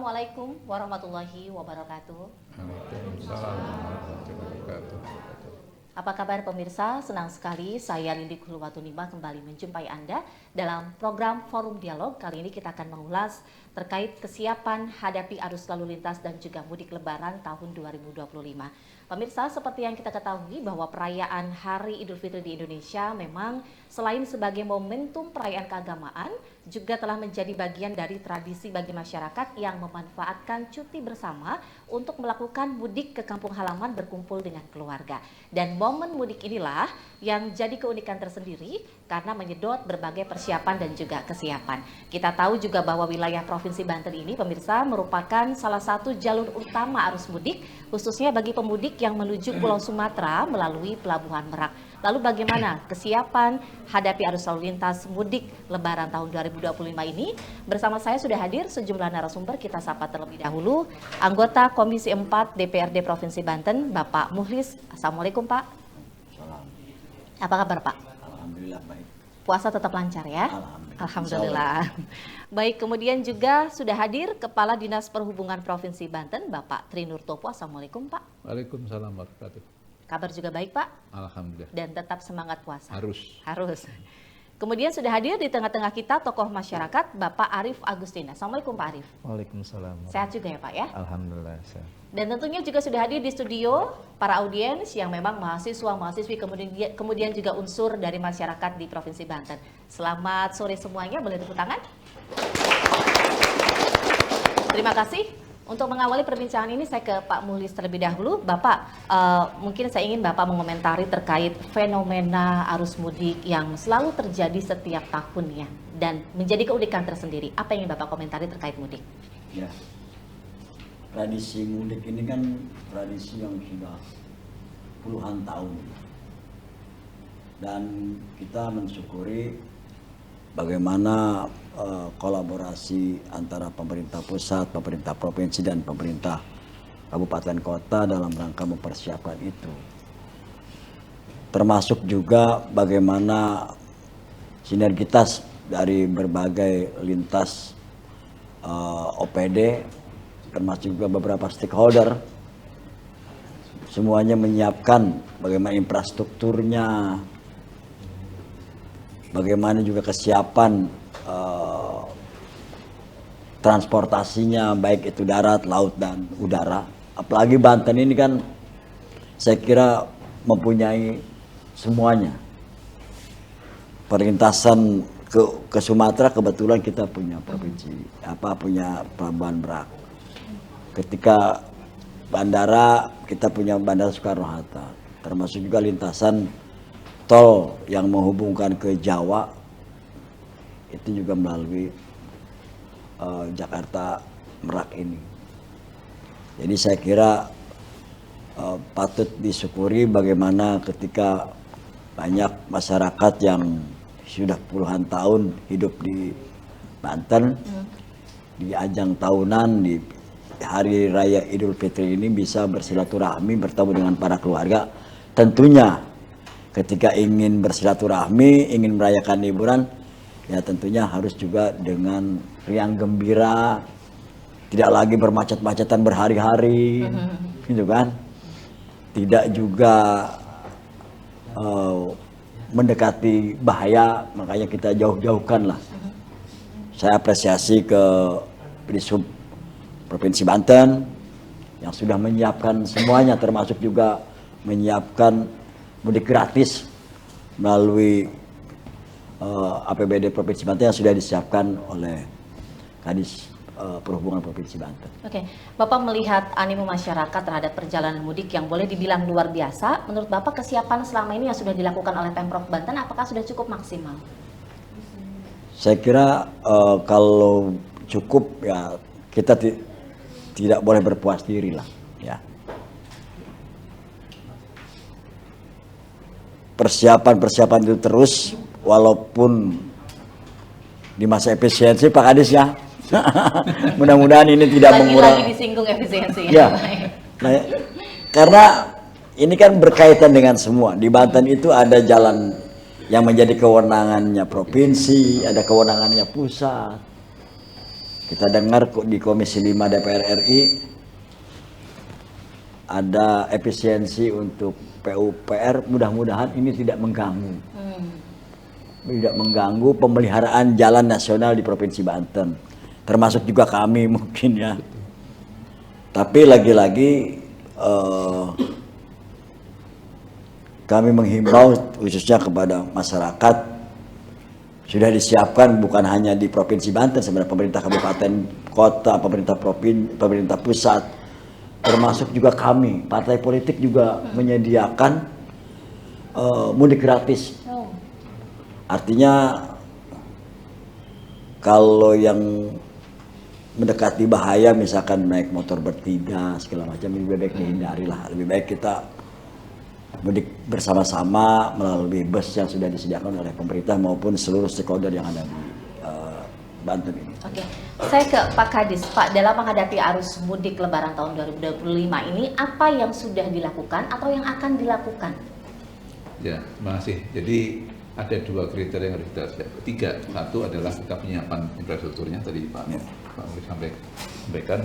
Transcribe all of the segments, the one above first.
Assalamualaikum warahmatullahi wabarakatuh. Waalaikumsalam warahmatullahi wabarakatuh. Apa kabar pemirsa? Senang sekali saya Lindi Kulwatunima kembali menjumpai Anda dalam program Forum Dialog. Kali ini kita akan mengulas terkait kesiapan hadapi arus lalu lintas dan juga mudik lebaran tahun 2025. Pemirsa, seperti yang kita ketahui bahwa perayaan Hari Idul Fitri di Indonesia memang selain sebagai momentum perayaan keagamaan, juga telah menjadi bagian dari tradisi bagi masyarakat yang memanfaatkan cuti bersama untuk melakukan mudik ke kampung halaman berkumpul dengan keluarga. Dan momen mudik inilah yang jadi keunikan tersendiri karena menyedot berbagai persiapan dan juga kesiapan. Kita tahu juga bahwa wilayah Provinsi Banten ini, pemirsa, merupakan salah satu jalur utama arus mudik, khususnya bagi pemudik yang menuju Pulau Sumatera melalui Pelabuhan Merak. Lalu bagaimana kesiapan hadapi arus lalu lintas mudik Lebaran tahun 2025 ini? Bersama saya sudah hadir sejumlah narasumber, kita sapa terlebih dahulu. Anggota Komisi 4 DPRD Provinsi Banten, Bapak Muhlis. Assalamualaikum Pak. Salam. Apa kabar Pak? Alhamdulillah baik. Puasa tetap lancar ya? Alhamdulillah. Alhamdulillah. Baik, kemudian juga sudah hadir Kepala Dinas Perhubungan Provinsi Banten, Bapak Trinur Topo. Assalamualaikum Pak. Waalaikumsalam warahmatullahi wabarakatuh. Kabar juga baik Pak? Alhamdulillah. Dan tetap semangat puasa. Harus. Kemudian sudah hadir di tengah-tengah kita tokoh masyarakat Bapak Arif Agustina. Assalamualkum Pak Arif. Waalaikumsalam. Sehat juga ya Pak ya? Alhamdulillah sehat. Dan tentunya juga sudah hadir di studio para audiens yang memang mahasiswa-mahasiswi kemudian juga unsur dari masyarakat di Provinsi Banten. Selamat sore semuanya, boleh tepuk tangan? Terima kasih. Untuk mengawali perbincangan ini saya ke Pak Muhlis terlebih dahulu. Bapak, mungkin saya ingin Bapak mengomentari terkait fenomena arus mudik yang selalu terjadi setiap tahunnya dan menjadi keunikan tersendiri. Apa yang ingin Bapak komentari terkait mudik? Ya. Tradisi mudik ini kan tradisi yang sudah puluhan tahun. Dan kita mensyukuri bagaimana kolaborasi antara pemerintah pusat, pemerintah provinsi, dan pemerintah kabupaten kota dalam rangka mempersiapkan itu. Termasuk juga bagaimana sinergitas dari berbagai lintas OPD, termasuk juga beberapa stakeholder, semuanya menyiapkan bagaimana infrastrukturnya, bagaimana juga kesiapan transportasinya, baik itu darat, laut, dan udara. Apalagi Banten ini kan saya kira mempunyai semuanya. Perlintasan ke Sumatera kebetulan kita punya punya Pelabuhan Merak. Ketika bandara, kita punya Bandara Soekarno-Hatta. Termasuk juga lintasan tol yang menghubungkan ke Jawa, itu juga melalui Jakarta Merak ini. Jadi saya kira patut disyukuri bagaimana ketika banyak masyarakat yang sudah puluhan tahun hidup di Banten, di ajang tahunan, di Hari Raya Idul Fitri ini bisa bersilaturahmi, bertemu dengan para keluarga. Tentunya ketika ingin bersilaturahmi, ingin merayakan liburan, ya tentunya harus juga dengan riang gembira, tidak lagi bermacet-macetan berhari-hari, gitu kan? Tidak juga mendekati bahaya, makanya kita jauh-jauhkan lah. Saya apresiasi ke Disub Provinsi Banten yang sudah menyiapkan semuanya, termasuk juga menyiapkan mudik gratis melalui APBD Provinsi Banten yang sudah disiapkan oleh Kadis Perhubungan Provinsi Banten. Oke, Bapak melihat animo masyarakat terhadap perjalanan mudik yang boleh dibilang luar biasa. Menurut Bapak kesiapan selama ini yang sudah dilakukan oleh Pemprov Banten apakah sudah cukup maksimal? Saya kira kalau cukup ya kita tidak boleh berpuas diri lah ya. Persiapan itu terus walaupun di masa efisiensi Pak Kadis ya. Mudah-mudahan ini tidak mengurangi. Lagi disinggung efisiensi. Ya. Nah, karena ini kan berkaitan dengan semua. Di Banten itu ada jalan yang menjadi kewenangannya provinsi, ada kewenangannya pusat. Kita dengar di Komisi 5 DPR RI ada efisiensi untuk PUPR, mudah-mudahan ini tidak mengganggu. Tidak mengganggu pemeliharaan jalan nasional di Provinsi Banten. Termasuk juga kami mungkin ya. Tapi lagi-lagi kami menghimbau khususnya kepada masyarakat, sudah disiapkan bukan hanya di Provinsi Banten, sebenarnya pemerintah kabupaten, kota, pemerintah provinsi, pemerintah pusat, termasuk juga kami, partai politik juga menyediakan mudik gratis. Artinya kalau yang mendekati bahaya, misalkan naik motor bertiga segala macam, lebih baik dihindari lah. Lebih baik kita mudik bersama-sama melalui bus yang sudah disediakan oleh pemerintah maupun seluruh stakeholder yang ada di Banten ini. Oke, saya ke Pak Kadis. Pak, dalam menghadapi arus mudik Lebaran tahun 2025 ini, apa yang sudah dilakukan atau yang akan dilakukan? Ya, terima kasih. Jadi ada 2 kriteria yang harus kita tiga. Satu adalah kita penyiapan infrastrukturnya, tadi Pak Mulih sampaikan.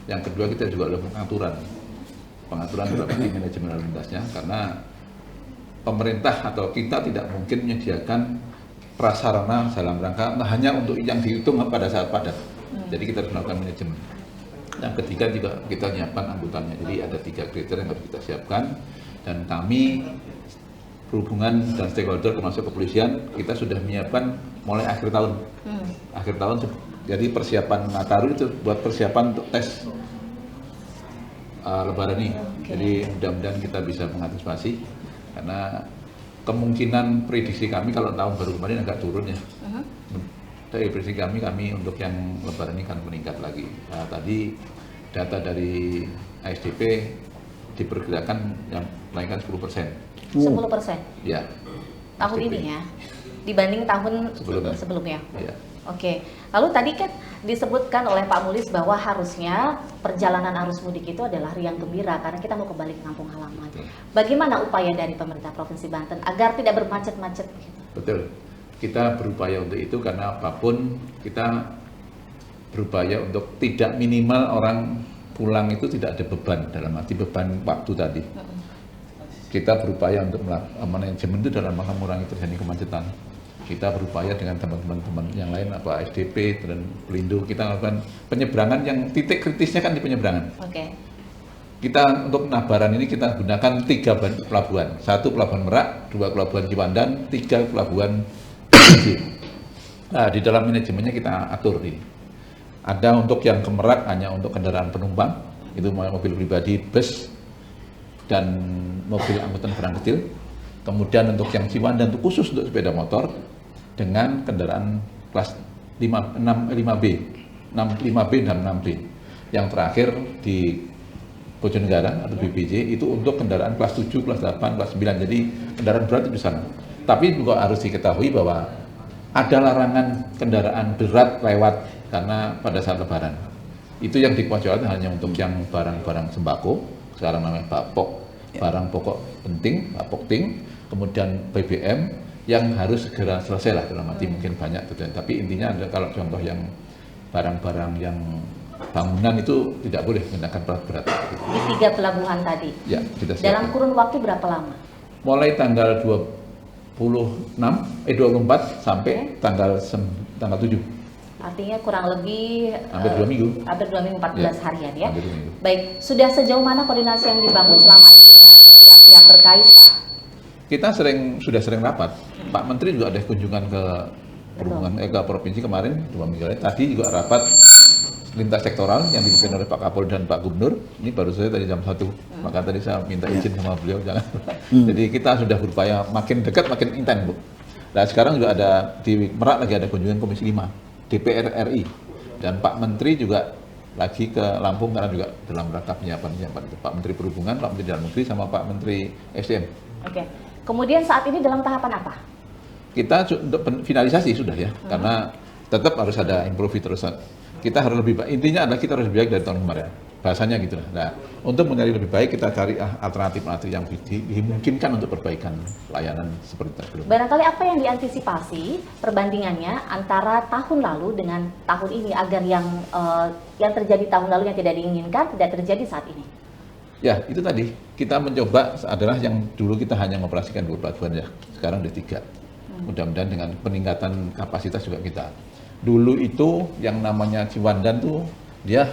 Yang kedua kita juga ada pengaturan berarti manajemen lalu lintasnya, karena pemerintah atau kita tidak mungkin menyediakan prasarana dalam rangka hanya untuk yang dihitung pada saat padat. Jadi kita harus melakukan manajemen. Yang ketiga juga kita menyiapkan angkutannya. Jadi ada 3 kriteria yang harus kita siapkan, dan kami perhubungan dan stakeholder termasuk kepolisian kita sudah menyiapkan mulai akhir tahun. Akhir tahun, jadi persiapan Nataru itu buat persiapan untuk tes Lebaran ini. Jadi mudah-mudahan kita bisa mengantisipasi, karena kemungkinan prediksi kami kalau tahun baru kemarin agak turun ya. Dari prediksi kami untuk yang Lebaran ini akan meningkat lagi. Nah, tadi data dari ASDP diperkirakan yang menaikkan 10%. 10%? Ya. Tahun ASDP. ini ya? Dibanding tahun sebelumnya? Ya. Oke, lalu tadi kan disebutkan oleh Pak Mulis bahwa harusnya perjalanan arus mudik itu adalah riang gembira karena kita mau kembali ke kampung halaman. Bagaimana upaya dari pemerintah Provinsi Banten agar tidak bermacet-macet? Betul, kita berupaya untuk itu karena apapun kita berupaya untuk tidak minimal orang pulang itu tidak ada beban, dalam arti beban waktu tadi. Kita berupaya untuk manajemen itu dalam rangka mengurangi terjadi kemacetan. Kita berupaya dengan teman-teman yang lain, apa SDP dan Pelindo, kita lakukan penyeberangan yang titik kritisnya kan di penyeberangan. Oke. Kita untuk Nabaran ini kita gunakan 3 pelabuhan, 1 pelabuhan Merak, 2 pelabuhan Ciwandan, 3 pelabuhan BPJ. Nah, di dalam manajemennya kita atur ini. Ada untuk yang ke Merak hanya untuk kendaraan penumpang, itu mobil pribadi, bus, dan mobil angkutan barang kecil. Kemudian untuk yang Ciwandan itu khusus untuk sepeda motor dengan kendaraan kelas 5B dan 6B. Yang terakhir di Bojonegara atau BPJ itu untuk kendaraan kelas 7, kelas 8, kelas 9. Jadi kendaraan berat itu di sana. Tapi juga harus diketahui bahwa ada larangan kendaraan berat lewat karena pada saat Lebaran. Itu yang dikecualikan hanya untuk yang barang-barang sembako, sekarang namanya bapok, barang pokok penting, bapokting, kemudian BBM yang harus segera selesai lah, dalam arti mungkin banyak tapi intinya ada kalau contoh yang barang-barang yang bangunan itu tidak boleh menggunakan berat-berat. Di 3 pelabuhan tadi? Ya, kita siapkan. Dalam kurun waktu berapa lama? Mulai tanggal 24 sampai tanggal 7. Artinya kurang lebih Hampir 2 minggu. Hampir 2 minggu, 14 harian ya. Hampir 2 minggu. Baik, sudah sejauh mana koordinasi yang dibangun selama ini dengan pihak-pihak terkait, Pak? Kita sudah sering rapat. Pak Menteri juga ada kunjungan ke perhubungan ke provinsi kemarin 2 minggu lalu. Tadi juga rapat lintas sektoral yang dipimpin oleh Pak Kapolda dan Pak Gubernur. Ini baru saja tadi jam 1. Maka tadi saya minta izin sama beliau jangan. Jadi kita sudah berupaya makin dekat makin intens, Bu. Nah, sekarang juga ada di Merak lagi ada kunjungan Komisi 5 DPR RI, dan Pak Menteri juga lagi ke Lampung karena juga dalam rangka penyiapan Pak Menteri Perhubungan, Pak Menteri Dalam Negeri sama Pak Menteri SDM. Oke. Kemudian saat ini dalam tahapan apa? Kita untuk finalisasi sudah ya, karena tetap harus ada improve terus. Kita harus lebih baik. Intinya adalah kita harus lebih baik dari tahun kemarin. bahasanya gitu. Nah, untuk mencari lebih baik kita cari alternatif yang dimungkinkan untuk perbaikan layanan seperti tadi. Barangkali apa yang diantisipasi perbandingannya antara tahun lalu dengan tahun ini agar yang terjadi tahun lalu yang tidak diinginkan tidak terjadi saat ini? Ya, itu tadi kita mencoba adalah yang dulu kita hanya mengoperasikan 2 pelabuhan ya, sekarang udah 3. Mudah-mudahan dengan peningkatan kapasitas juga kita. Dulu itu yang namanya Ciwandan tuh dia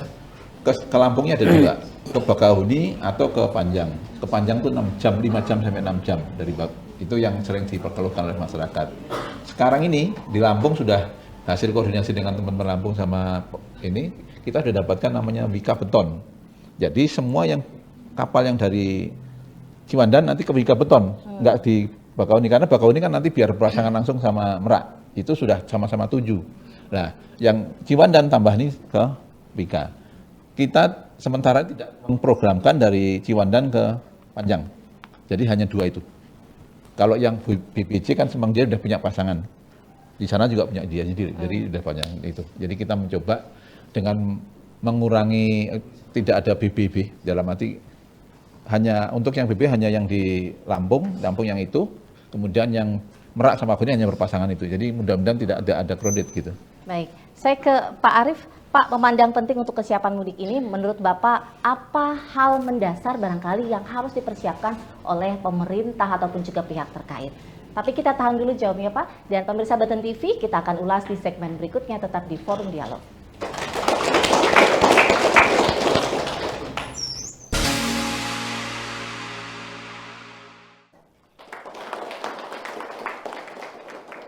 ke Lampungnya ada 2, ke Bakahuni atau ke Panjang. Ke Panjang tuh 6 jam, 5 jam sampai 6 jam dari itu yang sering diperkeluhkan oleh masyarakat. Sekarang ini di Lampung sudah hasil koordinasi dengan teman-teman Lampung sama ini kita sudah dapatkan namanya Wika Beton. Jadi semua yang kapal yang dari Ciwandan nanti ke Wika Beton, nggak di Bakahuni, karena Bakahuni kan nanti biar berpasangan langsung sama Merak, itu sudah sama-sama 7. Nah, yang Ciwandan tambah nih ke Wika. Kita sementara tidak memprogramkan dari Ciwandan ke Panjang, jadi hanya 2 itu. Kalau yang BPJ kan memang dia sudah punya pasangan, di sana juga punya dia sendiri, jadi sudah banyak itu. Jadi kita mencoba dengan mengurangi tidak ada BBB dalam arti hanya untuk yang BB hanya yang di Lampung yang itu, kemudian yang Merak sama Bakahuni hanya berpasangan itu. Jadi mudah-mudahan tidak ada kredit gitu. Baik, saya ke Pak Arief. Pak, memandang penting untuk kesiapan mudik ini, menurut Bapak apa hal mendasar barangkali yang harus dipersiapkan oleh pemerintah ataupun juga pihak terkait? Tapi kita tahan dulu jawabnya Pak, dan pemirsa Banten TV kita akan ulas di segmen berikutnya tetap di Forum Dialog.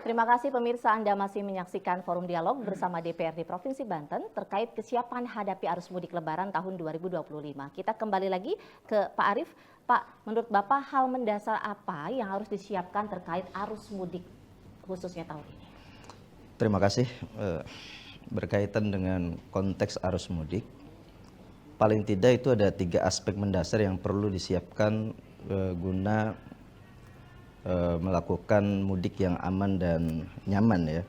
Terima kasih pemirsa, Anda masih menyaksikan Forum Dialog bersama DPRD Provinsi Banten terkait kesiapan hadapi arus mudik Lebaran tahun 2025. Kita kembali lagi ke Pak Arief. Pak, menurut Bapak hal mendasar apa yang harus disiapkan terkait arus mudik khususnya tahun ini? Terima kasih. Berkaitan dengan konteks arus mudik, paling tidak itu ada 3 aspek mendasar yang perlu disiapkan guna melakukan mudik yang aman dan nyaman ya.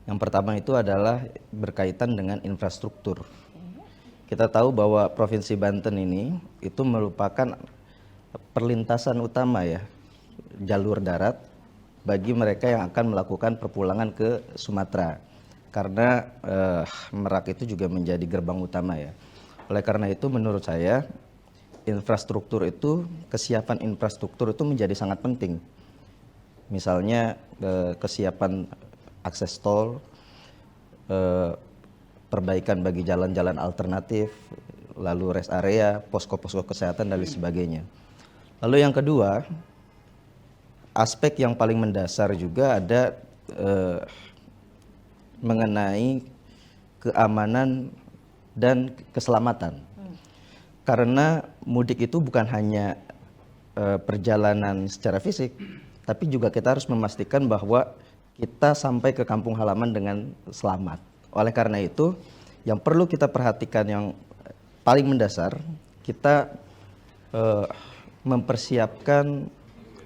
Yang pertama itu adalah berkaitan dengan infrastruktur. Kita tahu bahwa Provinsi Banten ini itu merupakan perlintasan utama ya, jalur darat bagi mereka yang akan melakukan perpulangan ke Sumatera. Karena Merak itu juga menjadi gerbang utama ya. Oleh karena itu menurut saya infrastruktur itu, kesiapan infrastruktur itu menjadi sangat penting. Misalnya kesiapan akses tol, perbaikan bagi jalan-jalan alternatif, lalu rest area, posko-posko kesehatan dan lain sebagainya. Lalu yang kedua, aspek yang paling mendasar juga ada mengenai keamanan dan keselamatan. Karena mudik itu bukan hanya perjalanan secara fisik, tapi juga kita harus memastikan bahwa kita sampai ke kampung halaman dengan selamat. Oleh karena itu, yang perlu kita perhatikan yang paling mendasar, kita mempersiapkan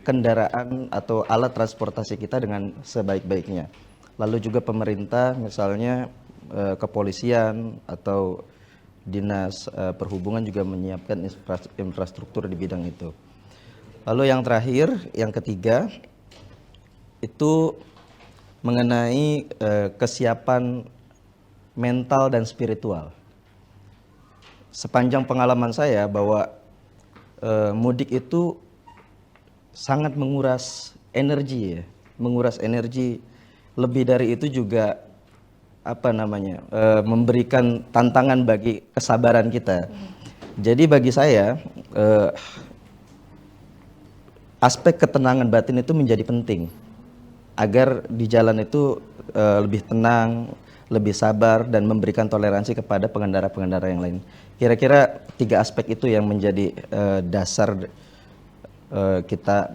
kendaraan atau alat transportasi kita dengan sebaik-baiknya. Lalu juga pemerintah, misalnya kepolisian atau Dinas Perhubungan juga menyiapkan infrastruktur di bidang itu. Lalu yang terakhir, yang ketiga, itu mengenai kesiapan mental dan spiritual. Sepanjang pengalaman saya bahwa mudik itu sangat menguras energi ya, menguras energi. Lebih dari itu juga memberikan tantangan bagi kesabaran kita. Jadi bagi saya aspek ketenangan batin itu menjadi penting agar di jalan itu lebih tenang, lebih sabar dan memberikan toleransi kepada pengendara-pengendara yang lain. Kira-kira 3 aspek itu yang menjadi dasar kita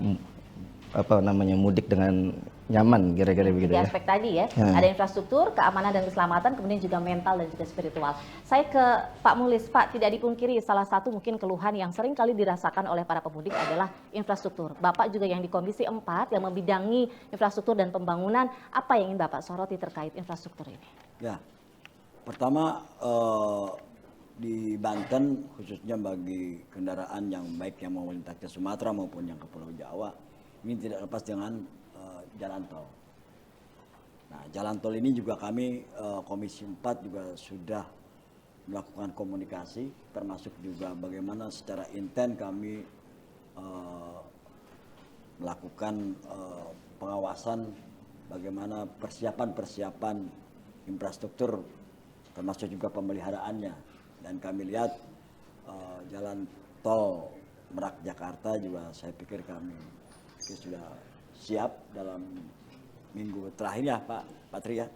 mudik dengan nyaman, kira-kira begitu ya. 3 aspek tadi ya, ada infrastruktur, keamanan dan keselamatan, kemudian juga mental dan juga spiritual. Saya ke Pak Mulis. Pak, tidak dipungkiri salah satu mungkin keluhan yang sering kali dirasakan oleh para pemudik adalah infrastruktur. Bapak juga yang di Komisi 4 yang membidangi infrastruktur dan pembangunan, apa yang ingin Bapak soroti terkait infrastruktur ini? Ya, pertama di Banten khususnya bagi kendaraan yang baik yang mau melintas ke Sumatera maupun yang ke Pulau Jawa ini tidak lepas dengan jalan tol. Nah, jalan tol ini juga kami Komisi 4 juga sudah melakukan komunikasi, termasuk juga bagaimana secara intens kami melakukan pengawasan bagaimana persiapan infrastruktur termasuk juga pemeliharaannya. Dan kami lihat jalan tol Merak Jakarta juga saya pikir kami sudah siap dalam minggu terakhir ya Pak Tri ya.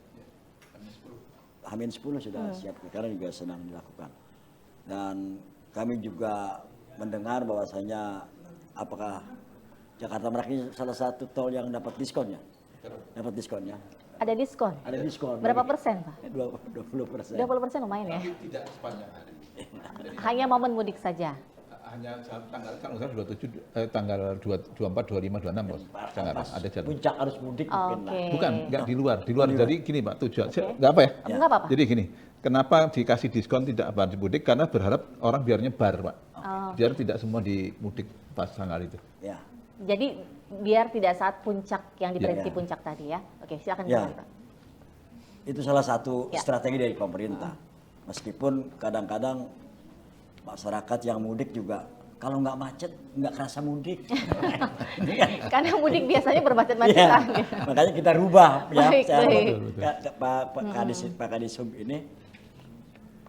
Hamin 10 sudah siap, sekarang juga sedang dilakukan. Dan kami juga mendengar bahwasanya apakah Jakarta Merak ini salah satu tol yang dapat diskon ya? Dapat diskon ya? Ada diskon? Ada diskon. Berapa persen Pak? 20%. 20% lumayan ya? Tidak sepanjang hari. Hanya momen mudik saja? Hanya tanggal kan usaha 27 tanggal 24, 25, 26 bos. Jangan ada jadwal. Puncak arus mudik mungkin lah. Bukan, enggak di luar. Jadi gini Pak, tujuan enggak apa ya? Enggak apa-apa. Jadi gini, kenapa dikasih diskon tidak wajib mudik? Karena berharap orang biar nyebar, Pak. Biar tidak semua di mudik pas tanggal itu. Ya. Jadi biar tidak saat puncak yang diprediksi Ya. puncak tadi ya. Oke, silakan Ya. kembali Pak. Itu salah satu Ya. strategi dari pemerintah. Meskipun kadang-kadang masyarakat yang mudik juga kalau nggak macet nggak kerasa mudik. Karena mudik biasanya Iya, bermacet-macetan. gitu. makanya kita rubah ya Baik, secara baik. Pak Kadis Hub ini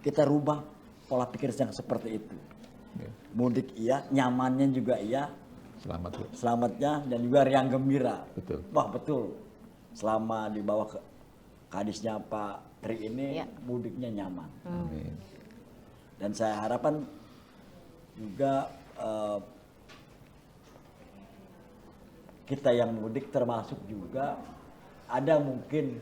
kita rubah pola pikir yang seperti itu. Ya. Mudik iya, nyamannya juga iya, Selamat, Bu. selamatnya dan juga riang gembira. Betul. Wah betul. Selama di bawah kadisnya Pak Tri ini Ya. mudiknya nyaman. Amin. Dan saya harapan juga kita yang mudik termasuk juga ada mungkin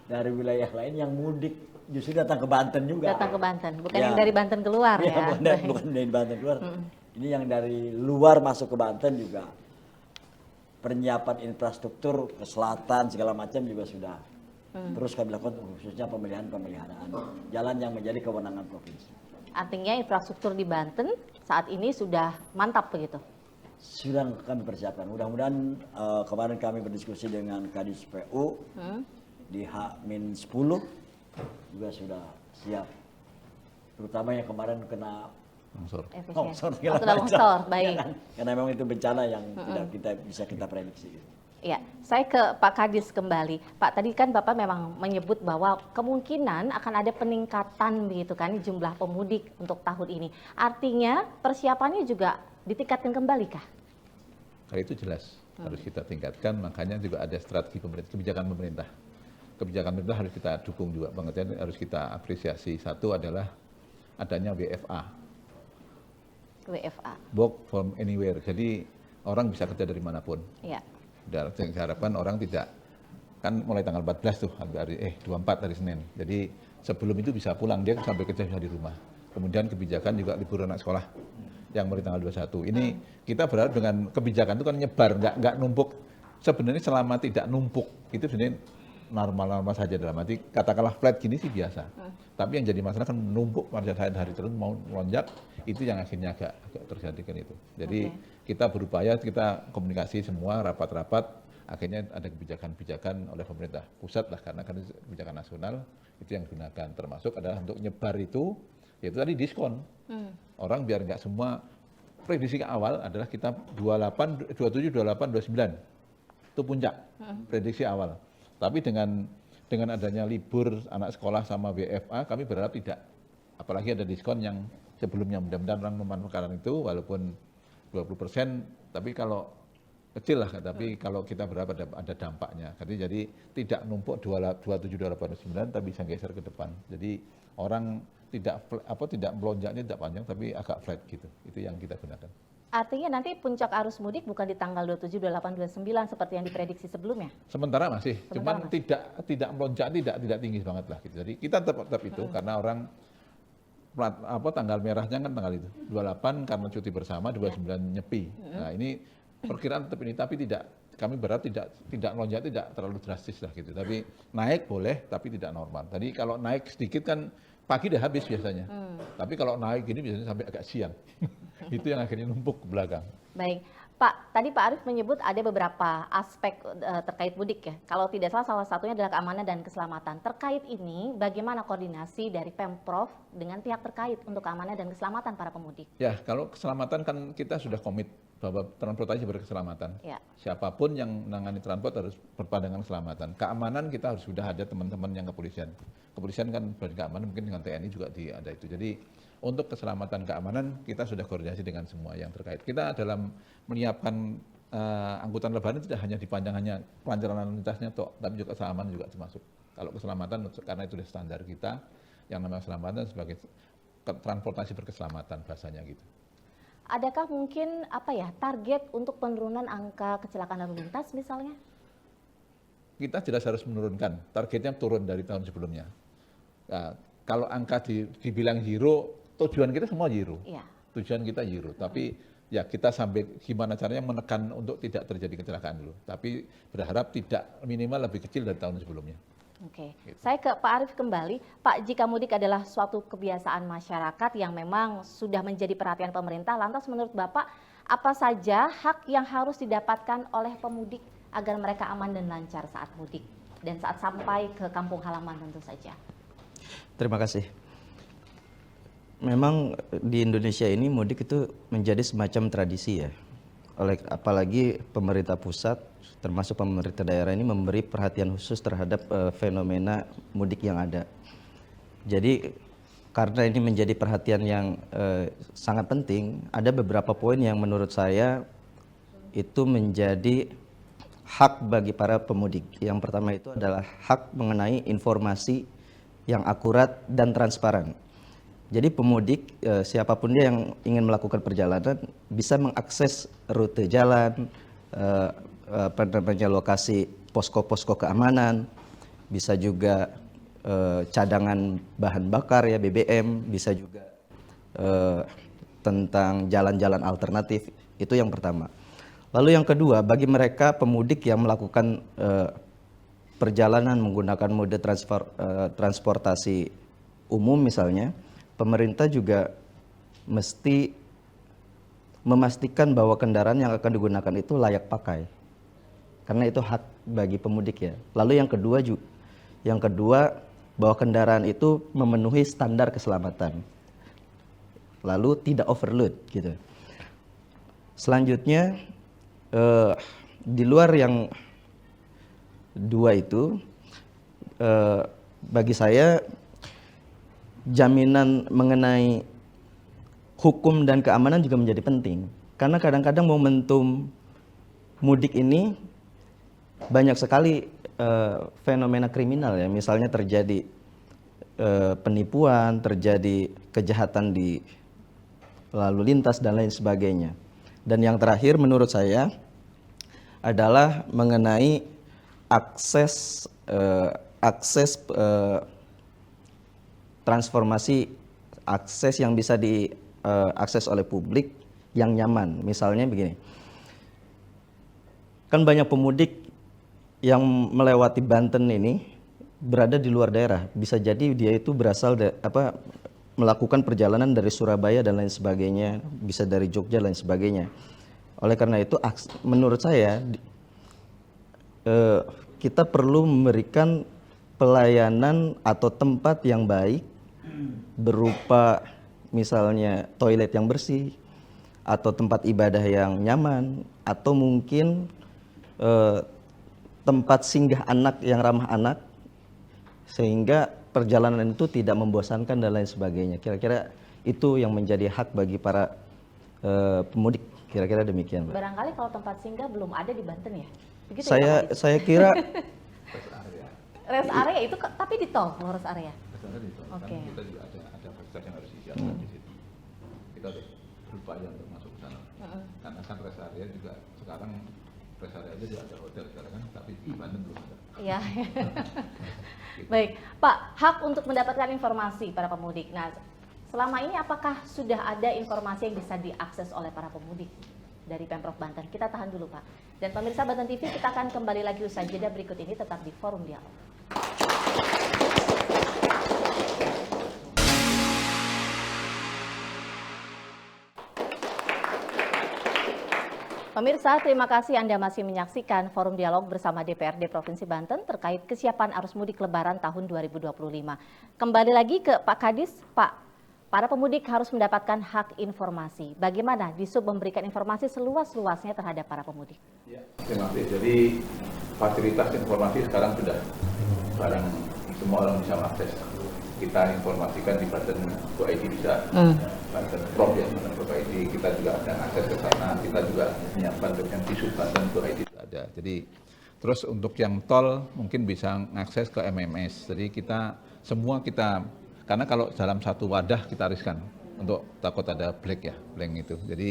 dari wilayah lain yang mudik justru datang ke Banten juga. Datang ke Banten, bukan Ya. yang dari Banten keluar Iya, ya. bukan dari Banten keluar. Ini yang dari luar masuk ke Banten juga. Penyiapan infrastruktur ke selatan segala macam juga sudah terus kami lakukan khususnya pemeliharaan jalan yang menjadi kewenangan provinsi. Artinya infrastruktur di Banten saat ini sudah mantap begitu. Sudah kami persiapkan. Mudah-mudahan kemarin kami berdiskusi dengan Kadis PU di H-10 juga sudah siap. Terutama yang kemarin kena Longsor. longsor Efisien. Sudah longsor, baik. Karena memang itu bencana yang tidak bisa kita prediksi. Ya, saya ke Pak Kadis kembali. Pak, tadi kan Bapak memang menyebut bahwa kemungkinan akan ada peningkatan begitu kan jumlah pemudik untuk tahun ini. Artinya persiapannya juga ditingkatkan kembali kah? Kalau itu jelas harus kita tingkatkan, makanya juga ada strategi pemerintah, kebijakan pemerintah. Kebijakan pemerintah harus kita dukung juga, pengertian harus kita apresiasi. Satu adalah adanya WFA, WFA. Work from Anywhere. Jadi orang bisa kerja dari manapun. Ya. Dan saya harapkan orang tidak, kan mulai tanggal 14 tuh, 24 hari Senin. Jadi sebelum itu bisa pulang, dia sampai kerja bisa di rumah. Kemudian kebijakan juga libur anak sekolah yang mulai tanggal 21. Ini kita berharap dengan kebijakan itu kan nyebar, nggak numpuk. Sebenarnya selama tidak numpuk, itu sebenarnya normal-normal saja dalam arti, katakanlah flat gini sih biasa. Tapi yang jadi masalah kan numpuk pada saat hari terus mau lonjak, itu yang akhirnya agak terjadi kan itu. Jadi kita berupaya, kita komunikasi semua, rapat-rapat, akhirnya ada kebijakan-kebijakan oleh pemerintah pusat lah, karena kan kebijakan nasional itu yang digunakan. Termasuk adalah untuk nyebar itu, yaitu tadi diskon. Orang biar nggak semua, prediksi awal adalah kita 27, 28, 29. Itu puncak, prediksi awal. Tapi dengan adanya libur anak sekolah sama WFA, kami berharap tidak. Apalagi ada diskon yang sebelumnya, mudah-mudahan orang memanfaatkan itu, walaupun 20%, tapi kalau kecil lah, tapi kalau kita berharap ada dampaknya. Jadi tidak numpuk 27, 28, 29, tapi bisa geser ke depan. Jadi orang tidak melonjaknya tidak panjang, tapi agak flat gitu. Itu yang kita gunakan. Artinya nanti puncak arus mudik bukan di tanggal 27, 28, 29 seperti yang diprediksi sebelumnya? Sementara masih, Sementara cuman tidak melonjak, tidak tinggi banget lah gitu. Jadi kita tetap itu karena orang tanggal merahnya kan tanggal itu 28 karena cuti bersama, 29 nyepi. Nah ini perkiraan tetap ini, tapi kami berharap tidak melonjak, tidak terlalu drastis lah gitu. Tapi naik boleh, tapi tidak normal. Tadi kalau naik sedikit kan pagi udah habis biasanya. Tapi kalau naik gini biasanya sampai agak siang. Itu yang akhirnya numpuk ke belakang. Baik, Pak, tadi Pak Arief menyebut ada beberapa aspek terkait mudik ya. Kalau tidak salah satunya adalah keamanan dan keselamatan. Terkait ini, bagaimana koordinasi dari Pemprov dengan pihak terkait untuk keamanan dan keselamatan para pemudik? Ya, kalau keselamatan kan kita sudah komit bahwa transportasi berkeselamatan. Ya. Siapapun yang menangani transport harus berpandangan keselamatan. Keamanan kita harus sudah ada teman-teman yang kepolisian. Kepolisian kan badan keamanan mungkin dengan TNI juga ada itu. Jadi untuk keselamatan keamanan kita sudah koordinasi dengan semua yang terkait. Kita dalam menyiapkan angkutan lebaran tidak hanya dipanjang hanya kelancaran lalu lintasnya tapi juga keselamatan juga termasuk. Kalau keselamatan karena itu sudah standar kita yang namanya keselamatan sebagai transportasi berkeselamatan bahasanya gitu. Adakah mungkin target untuk penurunan angka kecelakaan lalu lintas misalnya? Kita jelas harus menurunkan, targetnya turun dari tahun sebelumnya. Nah, kalau angka dibilang zero, tujuan kita semua zero. Iya. Tujuan kita zero, tapi ya kita sampai gimana caranya menekan untuk tidak terjadi kecelakaan dulu. Tapi berharap tidak minimal lebih kecil dari tahun sebelumnya. Oke, saya ke Pak Arief kembali. Pak, jika mudik adalah suatu kebiasaan masyarakat yang memang sudah menjadi perhatian pemerintah, lantas menurut Bapak, apa saja hak yang harus didapatkan oleh pemudik agar mereka aman dan lancar saat mudik dan saat sampai ke kampung halaman tentu saja? Terima kasih. Memang di Indonesia ini mudik itu menjadi semacam tradisi ya. Apalagi pemerintah pusat termasuk pemerintah daerah ini memberi perhatian khusus terhadap fenomena mudik yang ada. Jadi karena ini menjadi perhatian yang sangat penting, ada beberapa poin yang menurut saya itu menjadi hak bagi para pemudik. Yang pertama itu adalah hak mengenai informasi yang akurat dan transparan. Jadi pemudik siapapun dia yang ingin melakukan perjalanan bisa mengakses rute jalan, lokasi posko-posko keamanan, bisa juga cadangan bahan bakar ya BBM, bisa juga tentang jalan-jalan alternatif. Itu yang pertama. Lalu yang kedua, bagi mereka pemudik yang melakukan perjalanan menggunakan mode transportasi umum misalnya, pemerintah juga mesti memastikan bahwa kendaraan yang akan digunakan itu layak pakai. Karena itu hak bagi pemudik ya. Lalu yang kedua bahwa kendaraan itu memenuhi standar keselamatan. Lalu tidak overload gitu. Selanjutnya di luar yang dua itu bagi saya jaminan mengenai hukum dan keamanan juga menjadi penting. Karena kadang-kadang momentum mudik ini banyak sekali fenomena kriminal ya, misalnya terjadi penipuan, terjadi kejahatan di lalu lintas dan lain sebagainya. Dan yang terakhir menurut saya adalah mengenai akses transformasi akses yang bisa diakses oleh publik yang nyaman. Misalnya begini, kan banyak pemudik yang melewati Banten ini berada di luar daerah. Bisa jadi dia itu berasal melakukan perjalanan dari Surabaya dan lain sebagainya, bisa dari Jogja dan lain sebagainya. Oleh karena itu menurut saya kita perlu memberikan pelayanan atau tempat yang baik berupa misalnya toilet yang bersih atau tempat ibadah yang nyaman atau mungkin tempat singgah anak yang ramah anak sehingga perjalanan itu tidak membosankan dan lain sebagainya. Kira-kira itu yang menjadi hak bagi para pemudik. Kira-kira demikian, Mbak. Barangkali kalau tempat singgah belum ada di Banten ya? Begitu saya kira Rest area. rest area itu tapi di tol, rest area. Di tol. Oke. Kan kita juga ada fasilitas yang harus disiapkan di situ. Kita harus berupaya untuk masuk ke sana. Karena kan rest area juga sekarang rest area aja juga ada hotel sekarang kan, tapi di Banten belum ada. Iya. Baik, Pak, hak untuk mendapatkan informasi para pemudik. Nah, selama ini apakah sudah ada informasi yang bisa diakses oleh para pemudik dari Pemprov Banten? Kita tahan dulu, Pak. Dan pemirsa Banten TV, kita akan kembali lagi usai jeda berikut ini tetap di Forum Dialog. Pemirsa, terima kasih Anda masih menyaksikan Forum Dialog bersama DPRD Provinsi Banten terkait kesiapan arus mudik Lebaran tahun 2025. Kembali lagi ke Pak Kadis, Pak, para pemudik harus mendapatkan hak informasi. Bagaimana Disub memberikan informasi seluas-luasnya terhadap para pemudik? Ya, terima kasih. Jadi fasilitas informasi sekarang sudah barang semua orang bisa mengakses. Kita informasikan di Banten.id bisa, Banten Prop ya, Banten.id, kita juga ada akses ke sana, kita juga menyiapkan dengan Disub Banten.id ada. Jadi terus untuk yang tol mungkin bisa mengakses ke MMS. Jadi kita karena kalau dalam satu wadah kita riskan untuk takut ada blank itu. Jadi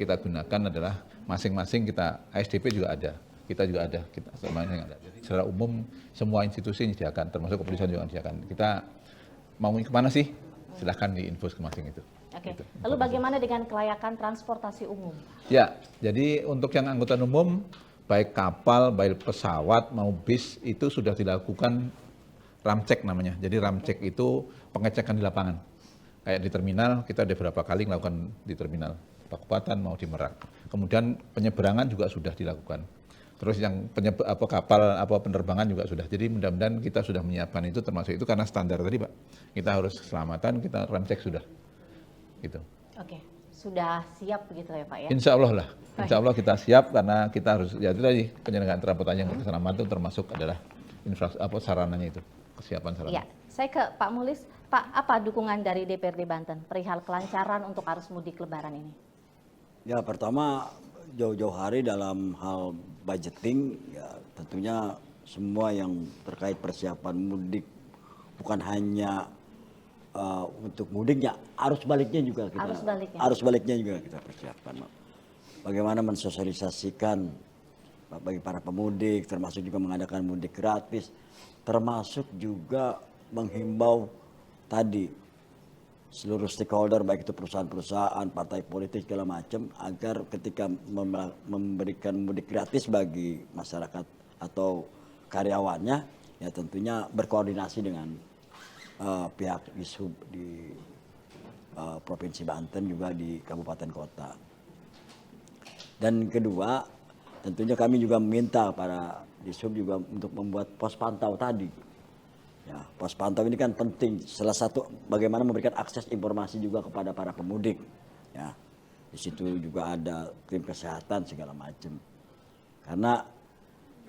kita gunakan adalah masing-masing kita ASDP juga ada. Kita juga ada, kita semuanya ada. Jadi secara umum semua institusi disediakan, termasuk kepolisian juga disediakan. Kita mau kemana sih? Silahkan diinfus ke masing itu. Oke. Gitu. Lalu bagaimana dengan kelayakan transportasi umum? Ya, jadi untuk yang angkutan umum, baik kapal, baik pesawat, mau bis, itu sudah dilakukan ramcek namanya. Jadi ramcek itu pengecekan di lapangan. Kayak di terminal, kita ada beberapa kali melakukan di terminal Kabupaten mau di Merak. Kemudian penyeberangan juga sudah dilakukan. Terus yang kapal penerbangan juga sudah. Jadi mudah-mudahan kita sudah menyiapkan itu, termasuk itu karena standar tadi Pak. Kita harus keselamatan, kita ramcek sudah. Gitu. Oke, sudah siap begitu ya Pak ya? Insya Allah lah. Insya Allah kita siap karena kita harus, ya itu tadi penyelenggaraan transportasi yang keselamatan itu termasuk adalah sarananya itu, kesiapan sarana. Iya, saya ke Pak Mulis. Pak, apa dukungan dari DPRD Banten perihal kelancaran untuk arus mudik Lebaran ini? Ya pertama jauh-jauh hari dalam hal budgeting ya tentunya semua yang terkait persiapan mudik bukan hanya untuk mudiknya, arus baliknya juga kita persiapkan. Bagaimana mensosialisasikan bagi para pemudik, termasuk juga mengadakan mudik gratis, termasuk juga menghimbau tadi seluruh stakeholder baik itu perusahaan-perusahaan, partai politik segala macam agar ketika memberikan mudik gratis bagi masyarakat atau karyawannya ya tentunya berkoordinasi dengan pihak Disub di Provinsi Banten juga di kabupaten kota. Dan kedua tentunya kami juga meminta para Disub juga untuk membuat pos pantau tadi. Ya, pos pantau ini kan penting. Salah satu bagaimana memberikan akses informasi juga kepada para pemudik. Ya, di situ juga ada tim kesehatan segala macam. Karena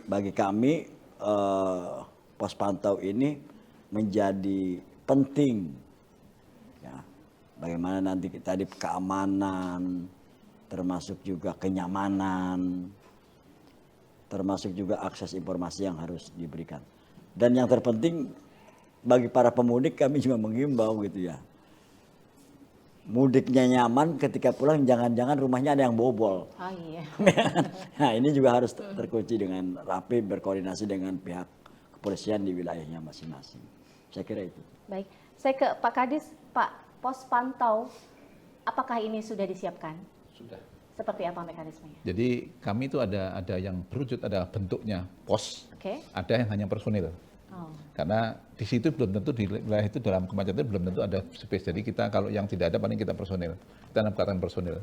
bagi kami pos pantau ini menjadi penting. Ya, bagaimana nanti tadi keamanan, termasuk juga kenyamanan, termasuk juga akses informasi yang harus diberikan. Dan yang terpenting bagi para pemudik kami juga menghimbau gitu ya. Mudiknya nyaman, ketika pulang jangan-jangan rumahnya ada yang bobol. Oh iya. Nah ini juga harus terkunci dengan rapi, berkoordinasi dengan pihak kepolisian di wilayahnya masing-masing. Saya kira itu. Baik, saya ke Pak Kadis. Pak, pos pantau, apakah ini sudah disiapkan? Sudah. Seperti apa mekanismenya? Jadi kami itu ada yang berwujud, ada bentuknya pos, ada yang hanya personil. Oh. Karena di situ belum tentu, di wilayah itu dalam kemacetan belum tentu ada space. Jadi kita kalau yang tidak ada paling kita personil. Kita menempatkan personil.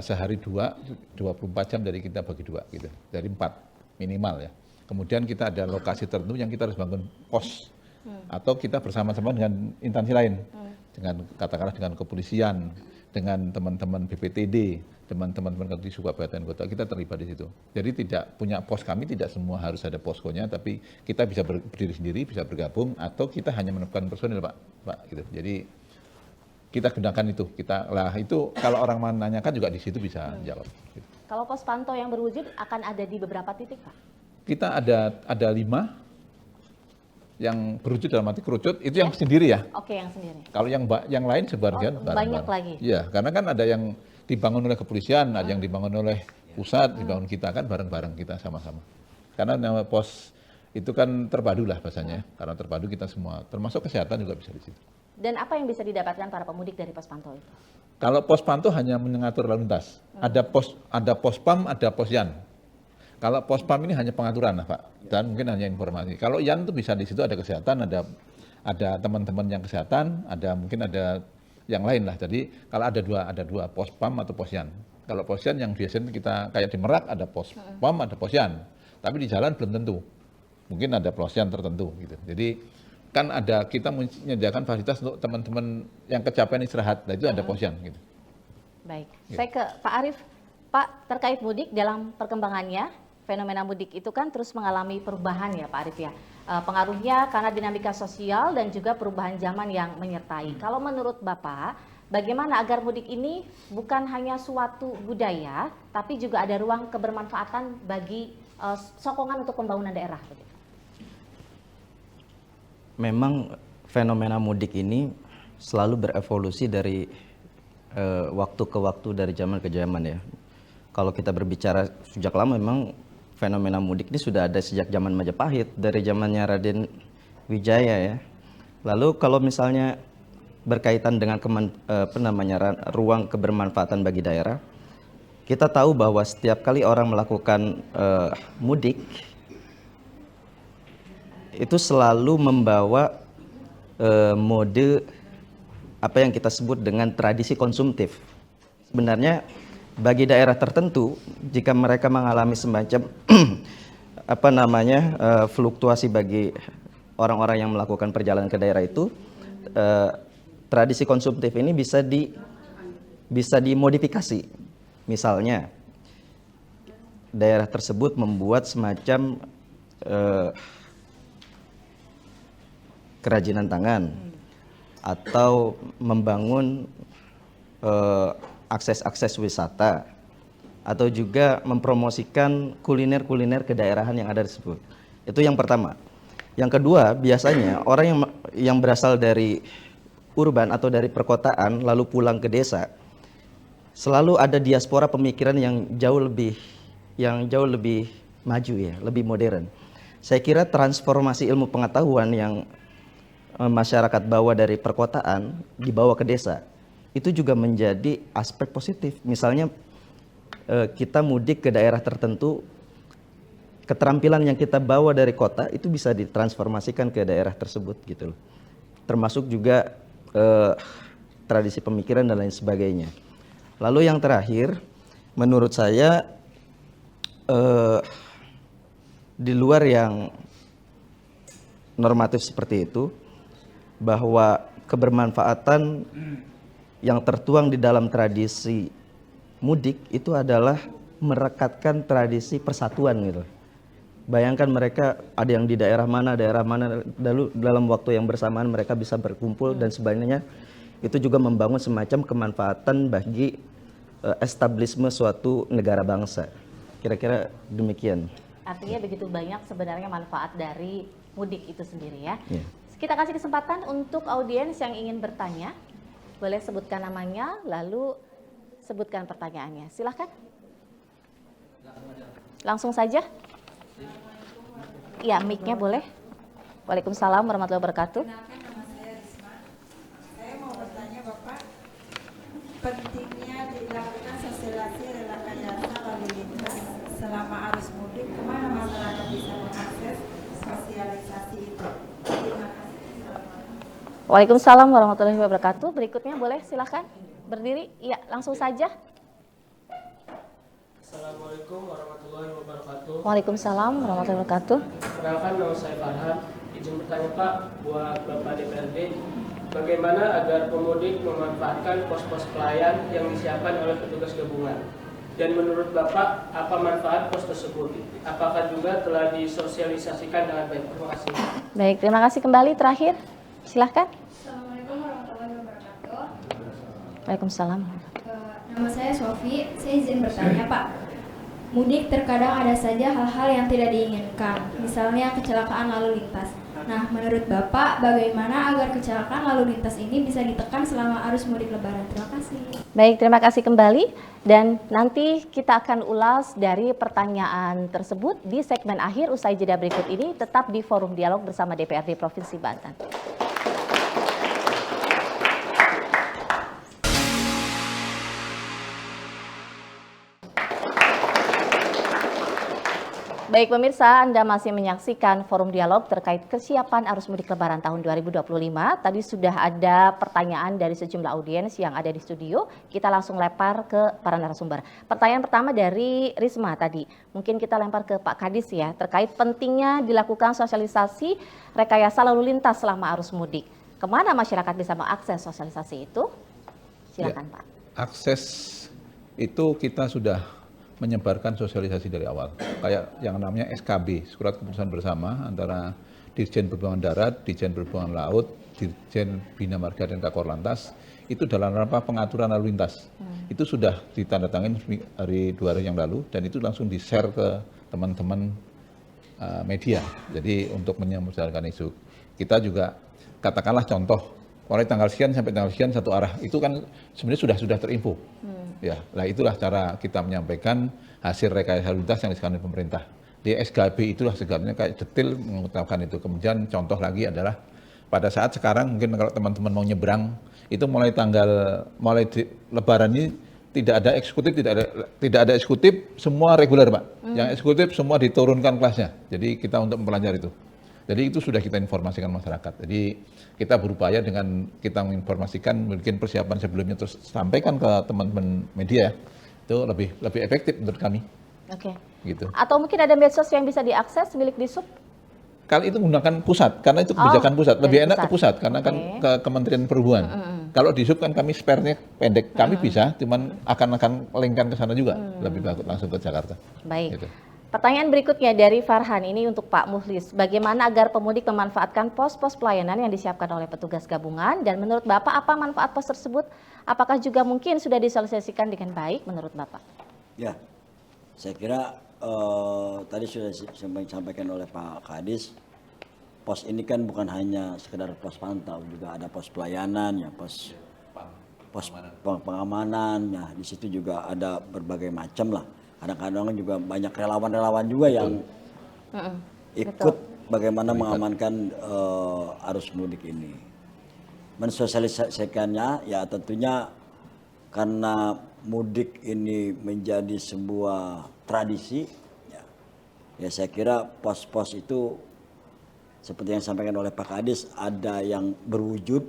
Sehari 24 jam dari kita bagi 2 gitu. Dari 4 minimal ya. Kemudian kita ada lokasi tertentu yang kita harus bangun pos. Atau kita bersama-sama dengan instansi lain. Dengan katakanlah dengan kepolisian, dengan teman-teman BPTD, teman-teman di kabupaten kota, kita terlibat di situ. Jadi tidak punya pos, kami tidak semua harus ada poskonya, tapi kita bisa berdiri sendiri, bisa bergabung, atau kita hanya menempatkan personil Pak, gitu. Jadi kita gunakan itu, itu kalau orang menanyakan juga di situ bisa jawab. Gitu. Kalau pos pantau yang berwujud akan ada di beberapa titik Pak? Kita ada 5. Yang berwujud dalam arti kerucut itu yang sendiri ya. Oke, yang sendiri. Kalau yang lain sebagian banyak lagi. Iya, karena kan ada yang dibangun oleh kepolisian, ada yang dibangun oleh pusat, dibangun kita kan bareng-bareng kita sama-sama. Karena nama pos itu kan terpadu lah bahasanya. Karena terpadu kita semua, termasuk kesehatan juga bisa di situ. Dan apa yang bisa didapatkan para pemudik dari pos pantau itu? Kalau pos pantau hanya mengatur lalu lintas. Ada pos pam, ada pos yan. Kalau pos pam ini hanya pengaturan lah Pak, dan mungkin hanya informasi. Kalau yan itu bisa di situ ada kesehatan, ada teman-teman yang kesehatan, mungkin ada yang lain lah. Jadi kalau ada dua pos pam atau pos yan. Kalau posyan yang biasanya kita kayak di Merak ada pos pom, ada posyan. Tapi di jalan belum tentu. Mungkin ada posyan tertentu gitu. Jadi kan ada kita menyediakan fasilitas untuk teman-teman yang kecapean istirahat. Nah itu ada posyan gitu. Baik, Ya. saya ke Pak Arief. Pak, terkait mudik dalam perkembangannya, fenomena mudik itu kan terus mengalami perubahan ya Pak Arief ya. Pengaruhnya karena dinamika sosial dan juga perubahan zaman yang menyertai. Kalau menurut Bapak, bagaimana agar mudik ini bukan hanya suatu budaya, tapi juga ada ruang kebermanfaatan bagi sokongan untuk pembangunan daerah? Memang fenomena mudik ini selalu berevolusi dari waktu ke waktu, dari zaman ke zaman ya. Kalau kita berbicara sejak lama, memang fenomena mudik ini sudah ada sejak zaman Majapahit, dari zamannya Raden Wijaya ya. Lalu kalau misalnya berkaitan dengan ruang kebermanfaatan bagi daerah, kita tahu bahwa setiap kali orang melakukan mudik, itu selalu membawa mode apa yang kita sebut dengan tradisi konsumtif. Sebenarnya bagi daerah tertentu, jika mereka mengalami semacam fluktuasi bagi orang-orang yang melakukan perjalanan ke daerah itu, tradisi konsumtif ini bisa dimodifikasi. Misalnya daerah tersebut membuat semacam kerajinan tangan atau membangun akses-akses wisata, atau juga mempromosikan kuliner-kuliner kedaerahan yang ada tersebut. Itu yang pertama. Yang kedua, biasanya orang yang berasal dari urban atau dari perkotaan lalu pulang ke desa, selalu ada diaspora pemikiran yang jauh lebih maju ya, lebih modern. Saya kira transformasi ilmu pengetahuan yang masyarakat bawa dari perkotaan dibawa ke desa, itu juga menjadi aspek positif. Misalnya kita mudik ke daerah tertentu, keterampilan yang kita bawa dari kota itu bisa ditransformasikan ke daerah tersebut gitu loh. Termasuk juga tradisi pemikiran dan lain sebagainya. Lalu yang terakhir, menurut saya di luar yang normatif seperti itu, bahwa kebermanfaatan yang tertuang di dalam tradisi mudik itu adalah merekatkan tradisi persatuan gitu. Bayangkan mereka ada yang di daerah mana, lalu dalam waktu yang bersamaan mereka bisa berkumpul dan sebagainya. Itu juga membangun semacam kemanfaatan bagi establishme suatu negara bangsa. Kira-kira demikian. Artinya begitu banyak sebenarnya manfaat dari mudik itu sendiri ya. Yeah. Kita kasih kesempatan untuk audiens yang ingin bertanya. Boleh sebutkan namanya, lalu sebutkan pertanyaannya. Silahkan. Langsung saja. Ya, mic-nya boleh. Waalaikumsalam warahmatullahi wabarakatuh. Kenalkan, nama saya Risma. Saya mau bertanya Bapak, pentingnya dilakukan sosialisasi rekayasa lalu lintas selama arus mudik, kemana masyarakat bisa mengakses sosialisasi itu? Terima kasih. Waalaikumsalam warahmatullahi wabarakatuh. Berikutnya boleh silahkan berdiri. Iya, langsung saja. Assalamualaikum warahmatullahi wabarakatuh. Waalaikumsalam warahmatullahi wabarakatuh. Perkenalkan, nama saya Farhan. Izin bertanya Pak, buat Bapak DPRD, bagaimana agar pemudik memanfaatkan pos-pos pelayan yang disiapkan oleh petugas gabungan? Dan menurut Bapak, apa manfaat pos tersebut? Apakah juga telah disosialisasikan dengan baik? Terima kasih. Baik, terima kasih kembali. Terakhir, silahkan. Assalamualaikum warahmatullahi wabarakatuh. Waalaikumsalam. Nama saya Sofi. Saya izin bertanya Pak. Mudik terkadang ada saja hal-hal yang tidak diinginkan, misalnya kecelakaan lalu lintas. Nah, menurut Bapak, bagaimana agar kecelakaan lalu lintas ini bisa ditekan selama arus mudik Lebaran? Terima kasih. Baik, terima kasih kembali. Dan nanti kita akan ulas dari pertanyaan tersebut di segmen akhir usai jeda berikut ini, tetap di Forum Dialog bersama DPRD Provinsi Banten. Baik pemirsa, Anda masih menyaksikan forum dialog terkait kesiapan arus mudik lebaran tahun 2025. Tadi sudah ada pertanyaan dari sejumlah audiens yang ada di studio. Kita langsung lempar ke para narasumber. Pertanyaan pertama dari Risma tadi. Mungkin kita lempar ke Pak Kadis ya, terkait pentingnya dilakukan sosialisasi rekayasa lalu lintas selama arus mudik. Kemana masyarakat bisa mengakses sosialisasi itu? Silakan Pak. Akses itu kita sudah menyebarkan sosialisasi dari awal. Kayak yang namanya SKB, Surat Keputusan Bersama antara Dirjen Perhubungan Darat, Dirjen Perhubungan Laut, Dirjen Bina Marga dan Kakor Lantas, itu dalam rangka pengaturan lalu lintas. Itu sudah ditandatangani hari 2 hari yang lalu dan itu langsung di-share ke teman-teman media. Jadi untuk menyuarakan isu. Kita juga katakanlah contoh, mulai tanggal sekian sampai tanggal sekian satu arah, itu kan sebenarnya sudah terinfo. Ya, nah itulah cara kita menyampaikan hasil rekayasa lalu lintas yang disampaikan oleh pemerintah. Di SKB itulah sebenarnya kayak detail mengutamakan itu. Kemudian contoh lagi adalah pada saat sekarang mungkin kalau teman-teman mau nyebrang itu mulai Lebaran ini tidak ada eksekutif, tidak ada eksekutif, semua reguler Pak. Yang eksekutif semua diturunkan kelasnya. Jadi kita untuk mempelajari itu. Jadi itu sudah kita informasikan masyarakat. Jadi kita berupaya dengan kita menginformasikan mungkin persiapan sebelumnya terus sampaikan ke teman-teman media itu lebih efektif menurut kami. Oke. Gitu. Atau mungkin ada medsos yang bisa diakses milik Disub? Kali itu menggunakan pusat karena itu kebijakan pusat. Lebih enak ke pusat karena kan ke Kementerian Perhubungan. Kalau di Sub kan kami spare-nya pendek. Kami bisa, cuman akan lengkan ke sana juga. Lebih bagus langsung ke Jakarta. Baik. Gitu. Pertanyaan berikutnya dari Farhan, ini untuk Pak Muhlis. Bagaimana agar pemudik memanfaatkan pos-pos pelayanan yang disiapkan oleh petugas gabungan? Dan menurut Bapak apa manfaat pos tersebut? Apakah juga mungkin sudah disosialisasikan dengan baik menurut Bapak? Ya, saya kira tadi sudah disampaikan oleh Pak Kadis, pos ini kan bukan hanya sekedar pos pantau, juga ada pos pelayanan, ya pos pengamanan, ya di situ juga ada berbagai macam lah. Kadang-kadang juga banyak relawan-relawan juga yang ikut bagaimana mengamankan arus mudik ini. Mensosialisasikannya ya tentunya karena mudik ini menjadi sebuah tradisi, ya saya kira pos-pos itu seperti yang disampaikan oleh Pak Kadis, ada yang berwujud,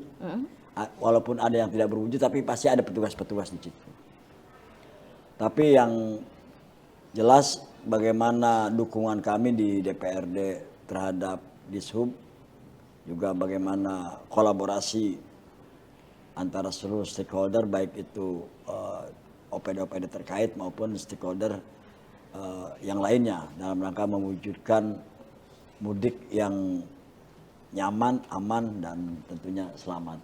walaupun ada yang tidak berwujud, tapi pasti ada petugas-petugas di situ. Tapi yang jelas bagaimana dukungan kami di DPRD terhadap Dishub, juga bagaimana kolaborasi antara seluruh stakeholder, baik itu OPD-OPD terkait maupun stakeholder yang lainnya dalam rangka mewujudkan mudik yang nyaman, aman, dan tentunya selamat.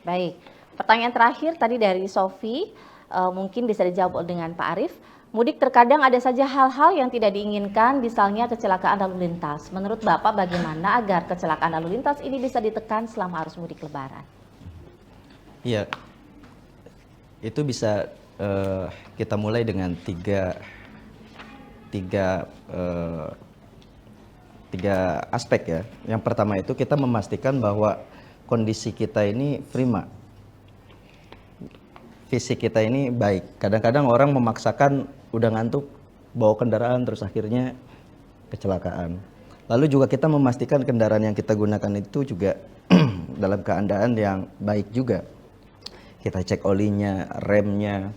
Baik, pertanyaan terakhir tadi dari Sofi, mungkin bisa dijawab dengan Pak Arief. Mudik terkadang ada saja hal-hal yang tidak diinginkan, misalnya kecelakaan lalu lintas. Menurut Bapak bagaimana agar kecelakaan lalu lintas ini bisa ditekan selama arus mudik Lebaran? Iya, itu bisa kita mulai dengan tiga aspek ya. Yang pertama itu kita memastikan bahwa kondisi kita ini prima, fisik kita ini baik. Kadang-kadang orang memaksakan udah ngantuk bawa kendaraan terus akhirnya kecelakaan. Lalu juga kita memastikan kendaraan yang kita gunakan itu juga dalam keadaan yang baik juga. Kita cek olinya, remnya,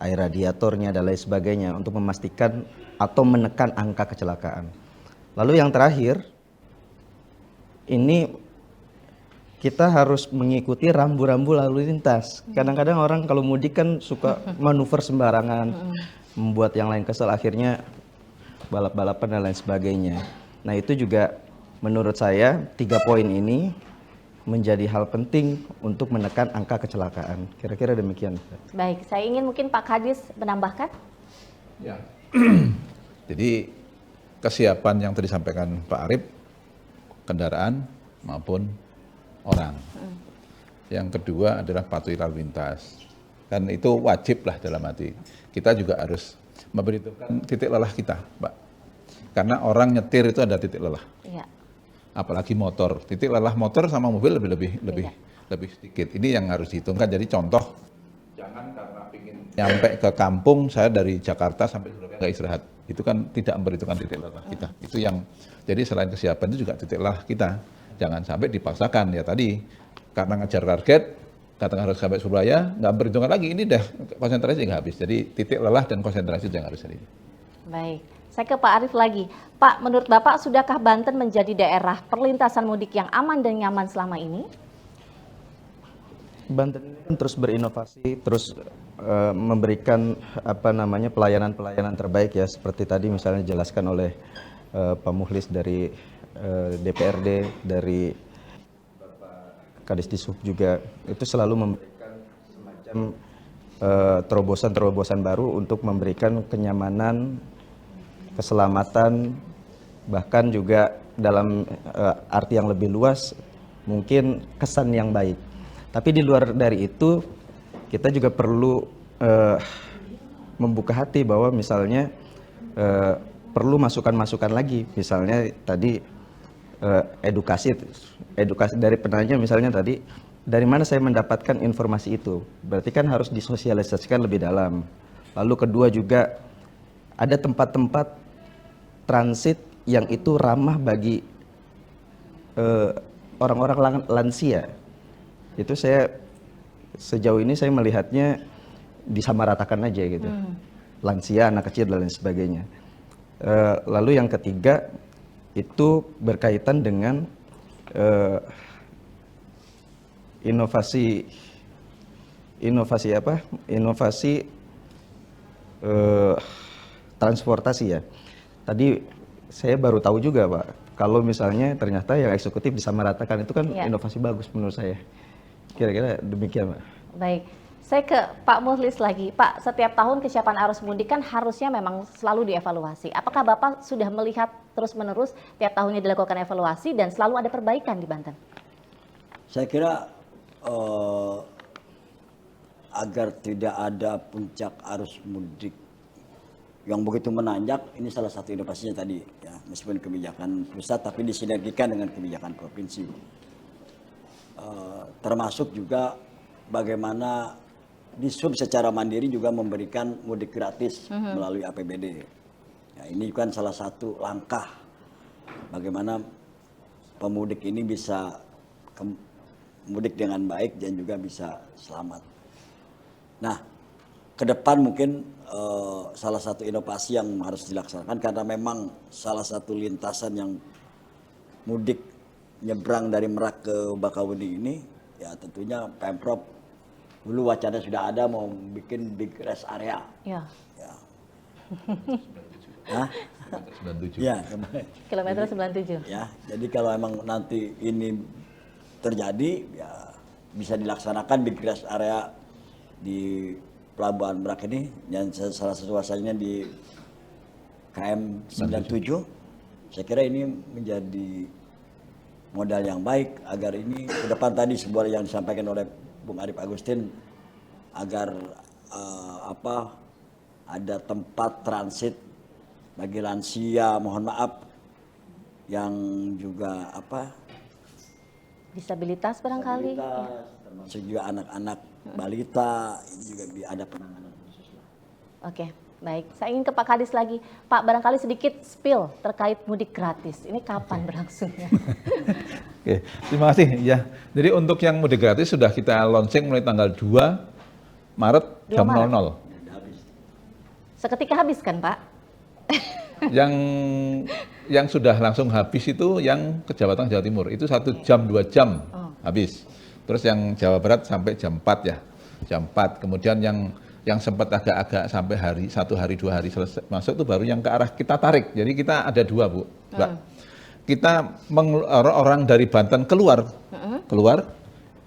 air radiatornya dan lain sebagainya untuk memastikan atau menekan angka kecelakaan. Lalu yang terakhir, ini kita harus mengikuti rambu-rambu lalu lintas. Kadang-kadang orang kalau mudik kan suka manuver sembarangan, membuat yang lain kesal, akhirnya balap-balapan dan lain sebagainya. Nah itu juga menurut saya 3 poin ini menjadi hal penting untuk menekan angka kecelakaan. Kira-kira demikian. Baik, saya ingin mungkin Pak Kadis menambahkan. Ya, jadi kesiapan yang tadi disampaikan Pak Arief, kendaraan maupun orang. Yang kedua adalah patuhi lalu lintas. Dan itu wajib lah dalam arti. Kita juga harus memberitahukan titik lelah kita, Pak. Karena orang nyetir itu ada titik lelah. Iya. Apalagi motor. Titik lelah motor sama mobil lebih sedikit. Ini yang harus dihitungkan. Jadi contoh, jangan karena ingin nyampe ke kampung, saya dari Jakarta sampai Surabaya nggak istirahat. Itu kan tidak memperhitungkan titik lelah kita. Itu yang, jadi selain kesiapan itu juga titik lelah kita. Jangan sampai dipaksakan ya tadi, karena ngejar target, katakan harus sampai Surabaya, nggak memperhitungkan lagi, ini dah konsentrasi nggak habis. Jadi titik lelah dan konsentrasi itu yang harus jadi. Baik, saya ke Pak Arief lagi. Pak, menurut Bapak, sudahkah Banten menjadi daerah perlintasan mudik yang aman dan nyaman selama ini? Banten ini kan terus berinovasi, terus memberikan pelayanan-pelayanan terbaik ya, seperti tadi misalnya dijelaskan oleh Pak Muhlis dari DPRD, dari Bapak Kadis Dishub juga, itu selalu memberikan semacam terobosan-terobosan baru untuk memberikan kenyamanan, keselamatan, bahkan juga dalam arti yang lebih luas mungkin kesan yang baik. Tapi di luar dari itu kita juga perlu membuka hati bahwa misalnya perlu masukan-masukan lagi. Misalnya tadi edukasi dari penanya, misalnya tadi dari mana saya mendapatkan informasi itu. Berarti kan harus disosialisasikan lebih dalam. Lalu kedua juga ada tempat-tempat transit yang itu ramah bagi orang-orang lansia. Itu saya sejauh ini saya melihatnya disamaratakan aja gitu. Lansia, anak kecil dan lain sebagainya. Lalu yang ketiga itu berkaitan dengan inovasi transportasi ya. Tadi saya baru tahu juga Pak, kalau misalnya ternyata yang eksekutif disamaratakan itu kan inovasi bagus menurut saya. Kira-kira demikian Pak. Baik, saya ke Pak Muhlis lagi. Pak, setiap tahun kesiapan arus mudik kan harusnya memang selalu dievaluasi. Apakah Bapak sudah melihat terus-menerus tiap tahunnya dilakukan evaluasi dan selalu ada perbaikan di Banten? Saya kira agar tidak ada puncak arus mudik yang begitu menanjak, ini salah satu inovasinya tadi ya, meskipun kebijakan pusat tapi disinergikan dengan kebijakan provinsi. Termasuk juga bagaimana Dishub secara mandiri juga memberikan mudik gratis melalui APBD. Ya, ini kan salah satu langkah bagaimana pemudik ini bisa mudik dengan baik dan juga bisa selamat. Nah, ke depan mungkin salah satu inovasi yang harus dilaksanakan karena memang salah satu lintasan yang mudik nyebrang dari Merak ke Bakauheni ini, ya tentunya Pemprov dulu wacana sudah ada mau bikin big rest area. Ya. Hah? 97. Ya, Kilometer 97. Ya, jadi kalau emang nanti ini terjadi, ya bisa dilaksanakan big rest area di Pelabuhan Merak ini, yang salah satu wasanya di KM 97. Saya kira ini menjadi modal yang baik agar ini ke depan tadi sebuah yang disampaikan oleh Bung Arief Agustin agar ada tempat transit bagi lansia, mohon maaf, yang juga disabilitas barangkali. Termasuk juga anak-anak balita, ini juga ada penanganan khusus. Oke, baik. Saya ingin ke Pak Kadis lagi. Pak, barangkali sedikit spill terkait mudik gratis. Ini kapan berlangsungnya? Oke, terima kasih. Ya, jadi untuk yang mudik gratis sudah kita launching mulai tanggal 2 Maret jam 00. Seketika habis kan, Pak? Yang sudah langsung habis itu yang ke Jawa Tengah, Jawa Timur. Itu 1 jam, 2 jam habis. Terus yang Jawa Barat sampai jam 4 ya. Jam 4. Kemudian yang sempat agak-agak sampai satu hari, 2 hari selesai masuk itu baru yang ke arah kita tarik. Jadi kita ada 2, Bu. Mbak. Kita orang dari Banten keluar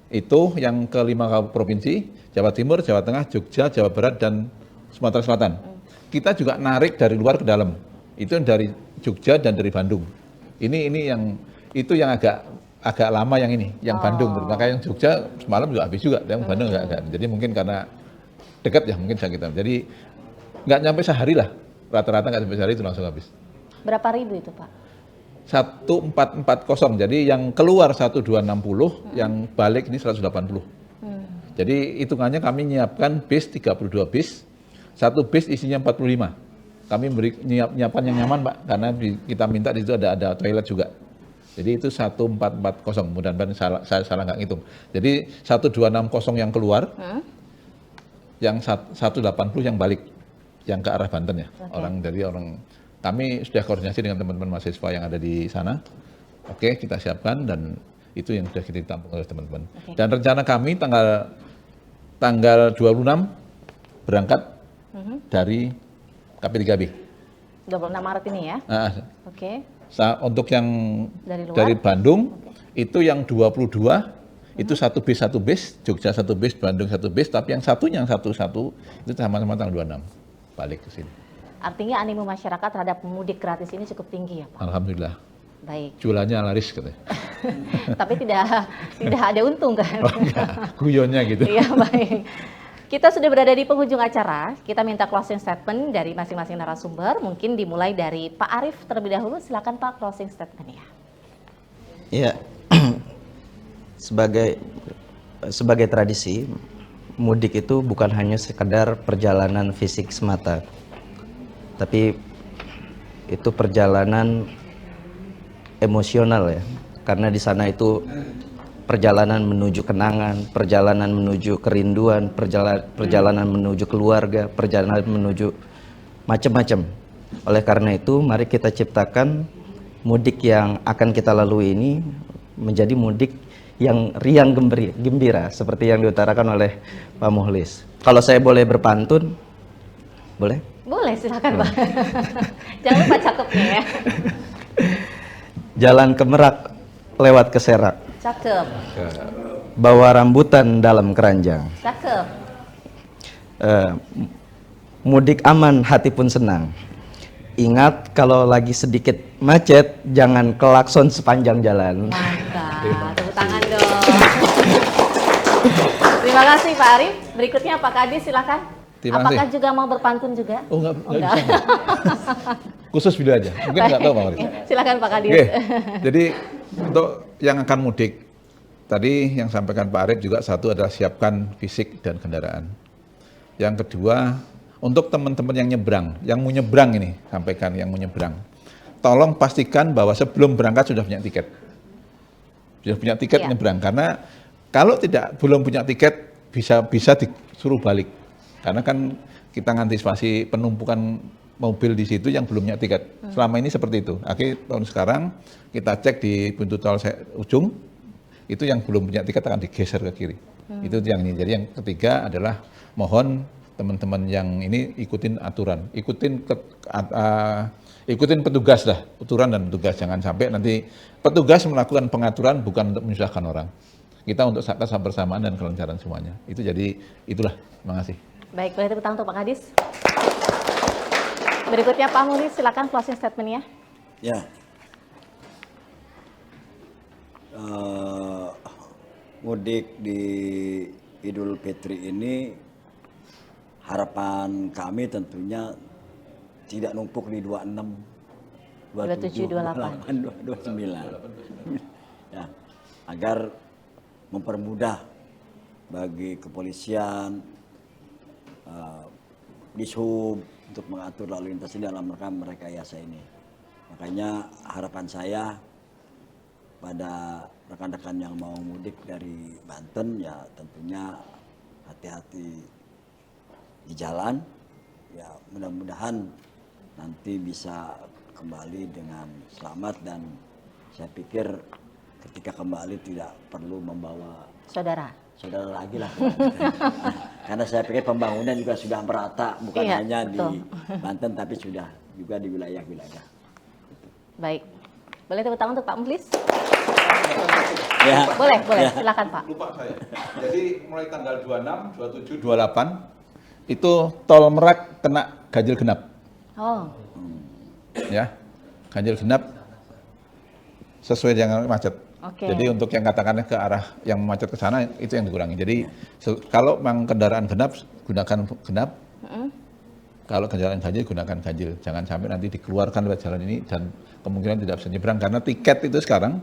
itu yang ke 5 provinsi, Jawa Timur, Jawa Tengah, Jogja, Jawa Barat, dan Sumatera Selatan. Kita juga narik dari luar ke dalam. Itu dari Jogja dan dari Bandung. Ini yang agak lama yang ini, yang Bandung. Maka yang Jogja semalam juga habis juga, yang Bandung agak. Jadi mungkin karena dekat ya mungkin kita. Jadi nggak nyampe sehari lah, rata-rata nggak sampai sehari itu langsung habis. Berapa ribu itu Pak? 1440, jadi yang keluar 1260, yang balik ini 180. Jadi hitungannya kami nyiapkan bis 32 bis, satu bis isinya 45. Kami nyiapkan yang nyaman Pak, karena kita minta di situ ada toilet juga. Jadi itu 1440, mudah-mudahan saya salah nggak ngitung. Jadi 1260 yang keluar, yang 180 yang balik, yang ke arah Banten ya. Kami sudah koordinasi dengan teman-teman mahasiswa yang ada di sana. Oke, kita siapkan dan itu yang sudah kita tampung oleh teman-teman. Dan rencana kami tanggal 26 berangkat dari KP3B. 26 Maret ini ya? Oke. Untuk yang dari Bandung, itu yang 22, itu satu bis, Jogja satu bis, Bandung satu bis, tapi yang satu itu sama-sama tanggal 26, balik ke sini. Artinya animo masyarakat terhadap mudik gratis ini cukup tinggi ya Pak? Alhamdulillah. Baik. Jualannya laris katanya. Tapi tidak ada untung kan? Oh, enggak, guyonnya gitu. Iya, baik. Kita sudah berada di penghujung acara. Kita minta closing statement dari masing-masing narasumber. Mungkin dimulai dari Pak Arief terlebih dahulu. Silakan Pak, closing statement-nya. Iya. Sebagai tradisi, mudik itu bukan hanya sekedar perjalanan fisik semata. Tapi itu perjalanan emosional ya, karena di sana itu perjalanan menuju kenangan, perjalanan menuju kerinduan, perjalanan menuju keluarga, perjalanan menuju macam-macam. Oleh karena itu, mari kita ciptakan mudik yang akan kita lalui ini menjadi mudik yang riang gembira seperti yang diutarakan oleh Pak Mukhlis. Kalau saya boleh berpantun, boleh? Boleh, silakan Pak. Jangan lupa cakepnya ya. Jalan ke Merak, lewat ke Serak. Cakep. Bawa rambutan dalam keranjang. Cakep. Mudik aman, hati pun senang. Ingat kalau lagi sedikit macet, jangan klakson sepanjang jalan. Mantap, tepuk tangan dong. Terima kasih Pak Arief. Berikutnya Pak Kadis, silakan. Apakah juga mau berpantun juga? Oh enggak bisa. Khusus video aja, mungkin nggak tahu Pak Kadis. Silakan Pak Kadis. Oke, jadi untuk yang akan mudik, tadi yang sampaikan Pak Arief juga satu adalah siapkan fisik dan kendaraan. Yang kedua, untuk teman-teman yang nyebrang, yang mau nyebrang ini, sampaikan yang mau nyebrang. Tolong pastikan bahwa sebelum berangkat sudah punya tiket. Sudah punya tiket nyebrang, karena kalau belum punya tiket bisa disuruh balik. Karena kan kita ngantisipasi penumpukan mobil di situ yang belum punya tiket. Selama ini seperti itu. Akhirnya tahun sekarang kita cek di pintu tol ujung, itu yang belum punya tiket akan digeser ke kiri. Itu yang ini. Jadi yang ketiga adalah mohon teman-teman yang ini ikutin aturan, ikutin petugas lah, aturan dan petugas. Jangan sampai nanti petugas melakukan pengaturan bukan untuk menyusahkan orang. Kita untuk kebersamaan dan kelancaran semuanya. Itu jadi itulah. Terima kasih. Baik, boleh tepuk tangan untuk Pak Kadis. Berikutnya Pak Mukhlis, silakan closing statement-nya. Ya. Mudik di Idul Fitri ini harapan kami tentunya tidak numpuk di 26, 27, 28, 29. Ya, agar mempermudah bagi kepolisian, Dishub untuk mengatur lalu lintas ini dalam merekayasa ini. Makanya harapan saya pada rekan-rekan yang mau mudik dari Banten ya tentunya hati-hati di jalan. Ya mudah-mudahan nanti bisa kembali dengan selamat dan saya pikir ketika kembali tidak perlu membawa saudara lagi lah. Karena saya pikir pembangunan juga sudah merata, bukan hanya betul. Di Banten tapi sudah juga di wilayah-wilayah. Baik, boleh tepuk tangan untuk Pak Mukhlis? Ya. Boleh, silakan Pak. Lupa saya. Jadi mulai tanggal 26, 27, 28 itu tol Merak kena ganjil genap. Oh. Ya, ganjil genap sesuai dengan macet. Okay. Jadi untuk yang katakannya ke arah yang macet ke sana itu yang dikurangi. Jadi kalau memang kendaraan genap gunakan genap. Kalau kendaraan ganjil gunakan ganjil. Jangan sampai nanti dikeluarkan lewat jalan ini dan kemungkinan tidak bisa nyebrang karena tiket itu sekarang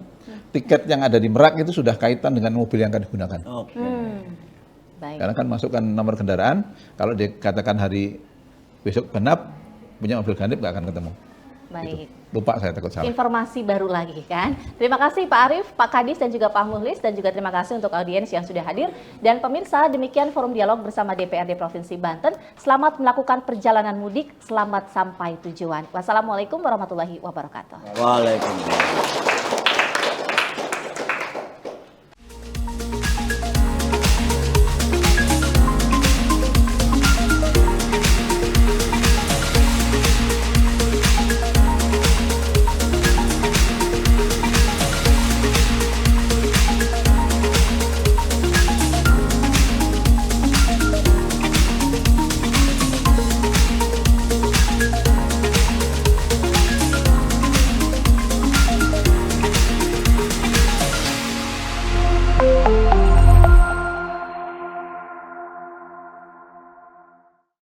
tiket yang ada di Merak itu sudah kaitan dengan mobil yang akan digunakan. Baik. Karena kan masukkan nomor kendaraan, kalau dikatakan hari besok genap, punya mobil ganjil nggak akan ketemu. Baik. Lupa saya takut salah. Informasi baru lagi kan. Terima kasih Pak Arief, Pak Kadis dan juga Pak Muhlis, dan juga terima kasih untuk audiens yang sudah hadir. Dan pemirsa, demikian forum dialog bersama DPRD Provinsi Banten. Selamat melakukan perjalanan mudik, selamat sampai tujuan. Wassalamualaikum warahmatullahi wabarakatuh. Waalaikumsalam.